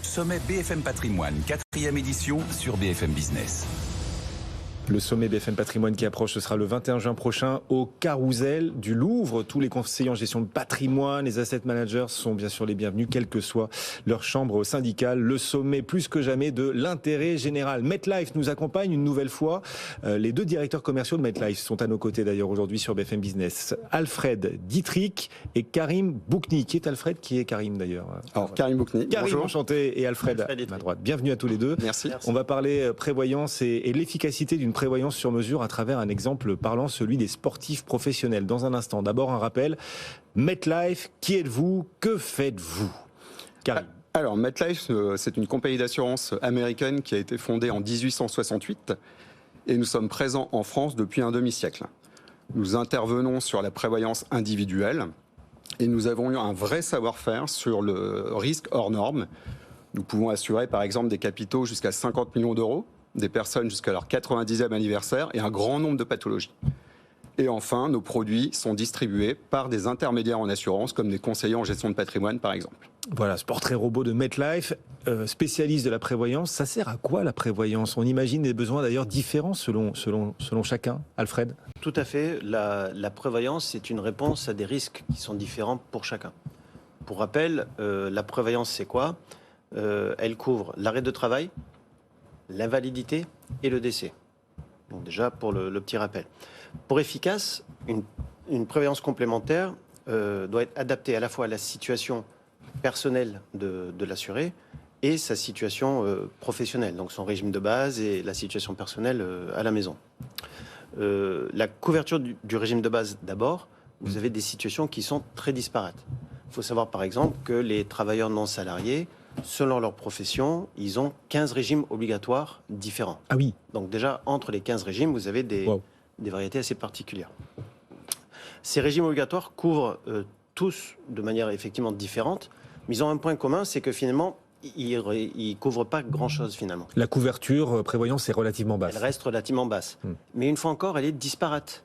Sommet BFM Patrimoine, 4e édition sur BFM Business. Le sommet BFM Patrimoine qui approche, ce sera le 21 juin prochain au Carrousel du Louvre. Tous les conseillers en gestion de patrimoine, les asset managers sont bien sûr les bienvenus, quelle que soit leur chambre syndicale. Le sommet plus que jamais de l'intérêt général. MetLife nous accompagne une nouvelle fois. Les deux directeurs commerciaux de MetLife sont à nos côtés d'ailleurs aujourd'hui sur BFM Business. Alfred Dietrich et Karim Boukni. Qui est Alfred, qui est Karim d'ailleurs? Alors Karim Boukni, Karim, bonjour. Enchanté, et Alfred à ma droite. Bienvenue à tous les deux. Merci. On va parler prévoyance et l'efficacité d'une prévoyance sur mesure à travers un exemple parlant, celui des sportifs professionnels. Dans un instant, d'abord un rappel. MetLife, qui êtes-vous? Que faites-vous? Karim. Alors MetLife, c'est une compagnie d'assurance américaine qui a été fondée en 1868 et nous sommes présents en France depuis un demi-siècle. Nous intervenons sur la prévoyance individuelle et nous avons eu un vrai savoir-faire sur le risque hors norme. Nous pouvons assurer par exemple des capitaux jusqu'à 50 millions d'euros, des personnes jusqu'à leur 90e anniversaire et un grand nombre de pathologies. Et enfin, nos produits sont distribués par des intermédiaires en assurance, comme des conseillers en gestion de patrimoine, par exemple. Voilà, ce portrait robot de MetLife, spécialiste de la prévoyance. Ça sert à quoi la prévoyance? On imagine des besoins d'ailleurs différents selon chacun. Alfred? Tout à fait. La prévoyance, c'est une réponse à des risques qui sont différents pour chacun. Pour rappel, la prévoyance, c'est quoi? Elle couvre l'arrêt de travail, l'invalidité et le décès. Donc déjà, pour le petit rappel. Pour efficace, une prévoyance complémentaire doit être adaptée à la fois à la situation personnelle de l'assuré et sa situation professionnelle, donc son régime de base et la situation personnelle à la maison. La couverture du régime de base d'abord, vous avez des situations qui sont très disparates. Il faut savoir par exemple que les travailleurs non salariés, selon leur profession, ils ont 15 régimes obligatoires différents. Ah oui. Donc déjà, entre les 15 régimes, vous avez des variétés assez particulières. Ces régimes obligatoires couvrent tous de manière effectivement différente, mais ils ont un point commun, c'est que finalement, ils ne couvrent pas grand-chose finalement. La couverture prévoyance est relativement basse. Elle reste relativement basse. Mais une fois encore, elle est disparate.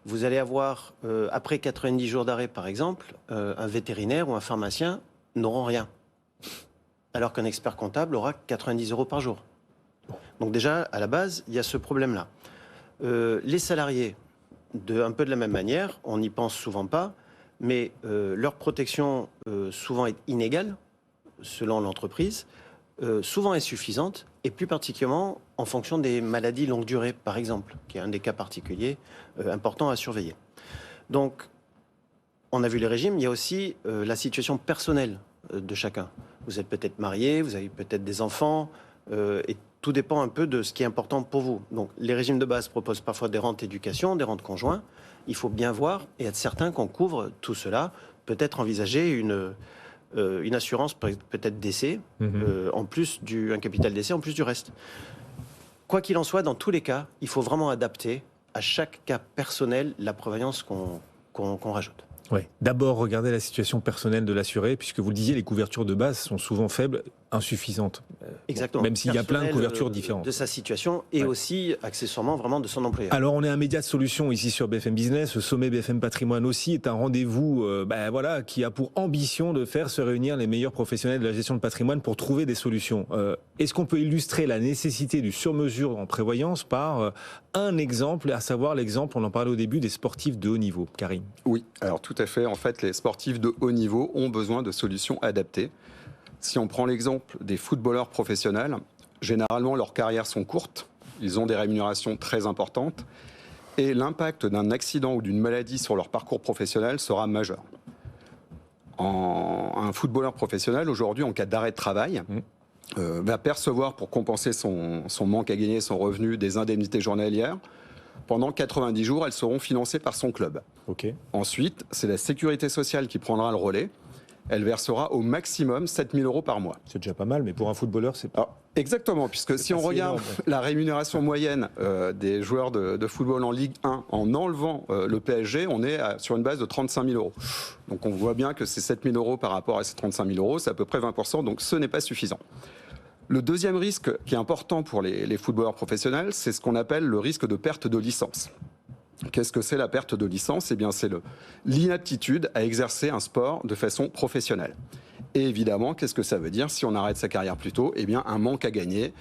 Vous allez avoir, après 90 jours d'arrêt par exemple, un vétérinaire ou un pharmacien n'auront rien. Alors qu'un expert comptable aura 90 € par jour. Donc déjà, à la base, il y a ce problème-là. Les salariés, un peu de la même manière, on n'y pense souvent pas, mais leur protection souvent est inégale, selon l'entreprise, souvent insuffisante, et plus particulièrement en fonction des maladies longue durée, par exemple, qui est un des cas particuliers importants à surveiller. Donc, on a vu les régimes, il y a aussi la situation personnelle de chacun. Vous êtes peut-être marié, vous avez peut-être des enfants, et tout dépend un peu de ce qui est important pour vous. Donc, les régimes de base proposent parfois des rentes éducation, des rentes conjoints. Il faut bien voir et être certain qu'on couvre tout cela. Peut-être envisager une assurance, peut-être décès, en plus un capital décès, en plus du reste. Quoi qu'il en soit, dans tous les cas, il faut vraiment adapter à chaque cas personnel la prévoyance qu'on rajoute. Ouais. D'abord, regardez la situation personnelle de l'assuré, puisque vous le disiez, les couvertures de base sont souvent faibles, insuffisantes. Exactement. Même s'il y a plein de couvertures différentes. De sa situation et aussi, accessoirement, vraiment de son employeur. Alors, on est un média de solution ici sur BFM Business. Le sommet BFM Patrimoine aussi est un rendez-vous qui a pour ambition de faire se réunir les meilleurs professionnels de la gestion de patrimoine pour trouver des solutions. Est-ce qu'on peut illustrer la nécessité du sur-mesure en prévoyance par un exemple, à savoir l'exemple, on en parlait au début, des sportifs de haut niveau? Karim? Oui, alors tout à fait. En fait, les sportifs de haut niveau ont besoin de solutions adaptées. Si on prend l'exemple des footballeurs professionnels, généralement leurs carrières sont courtes, ils ont des rémunérations très importantes et l'impact d'un accident ou d'une maladie sur leur parcours professionnel sera majeur. Un footballeur professionnel, aujourd'hui, en cas d'arrêt de travail, va percevoir pour compenser son manque à gagner, son revenu, des indemnités journalières. Pendant 90 jours, elles seront financées par son club. Okay. Ensuite, c'est la sécurité sociale qui prendra le relais. Elle versera au maximum 7 000 € par mois. C'est déjà pas mal, mais pour un footballeur, c'est pas... Exactement, puisque si on regarde la rémunération moyenne des joueurs de football en Ligue 1, en enlevant le PSG, on est sur une base de 35 000 €. Donc on voit bien que ces 7 000 € par rapport à ces 35 000 €, c'est à peu près 20%, donc ce n'est pas suffisant. Le deuxième risque qui est important pour les footballeurs professionnels, c'est ce qu'on appelle le risque de perte de licence. Qu'est-ce que c'est la perte de licence ? Eh bien, c'est l'inaptitude à exercer un sport de façon professionnelle. Et évidemment, qu'est-ce que ça veut dire si on arrête sa carrière plus tôt? Eh bien, un manque à gagner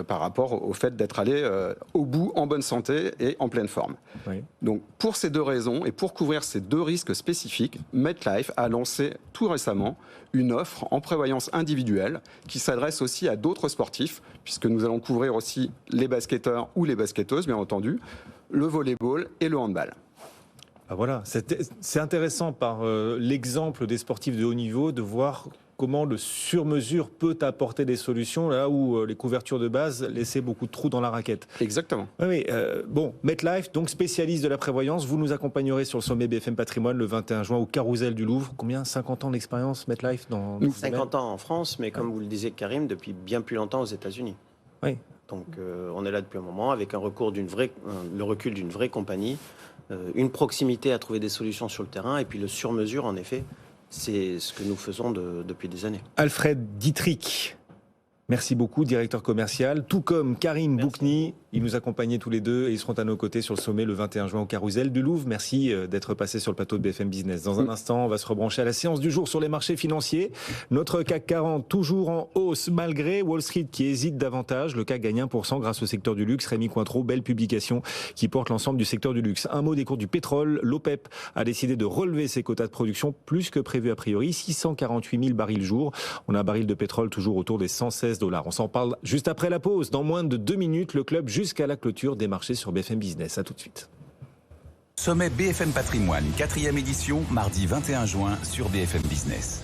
par rapport au fait d'être allé au bout en bonne santé et en pleine forme. Oui. Donc, pour ces deux raisons et pour couvrir ces deux risques spécifiques, MetLife a lancé tout récemment une offre en prévoyance individuelle qui s'adresse aussi à d'autres sportifs, puisque nous allons couvrir aussi les basketteurs ou les basketteuses, bien entendu, le volleyball et le handball. Ah voilà, c'est intéressant par l'exemple des sportifs de haut niveau de voir comment le sur-mesure peut apporter des solutions là où les couvertures de base laissaient beaucoup de trous dans la raquette. Exactement. Oui, bon, MetLife, donc spécialiste de la prévoyance, vous nous accompagnerez sur le sommet BFM Patrimoine le 21 juin au Carrousel du Louvre. Combien? 50 ans d'expérience MetLife dans 50 ans en France, mais comme vous le disiez Karim, depuis bien plus longtemps aux États-Unis. Oui. Donc on est là depuis un moment avec le recul d'une vraie compagnie, une proximité à trouver des solutions sur le terrain et puis le sur-mesure en effet, c'est ce que nous faisons depuis des années. Alfred Dietrich, merci beaucoup, directeur commercial, tout comme Karim Boukni. Ils nous accompagnaient tous les deux et ils seront à nos côtés sur le sommet le 21 juin au Carrousel du Louvre. Merci d'être passé sur le plateau de BFM Business. Dans un instant, on va se rebrancher à la séance du jour sur les marchés financiers. Notre CAC 40 toujours en hausse malgré Wall Street qui hésite davantage. Le CAC gagne 1% grâce au secteur du luxe. Rémi Cointreau, belle publication qui porte l'ensemble du secteur du luxe. Un mot des cours du pétrole. L'OPEP a décidé de relever ses quotas de production plus que prévu a priori. 648 000 barils jour. On a un baril de pétrole toujours autour des $116. On s'en parle juste après la pause. Dans moins de 2 minutes, le club jusqu'à la clôture des marchés sur BFM Business. À tout de suite. Sommet BFM Patrimoine, 4e édition, mardi 21 juin sur BFM Business.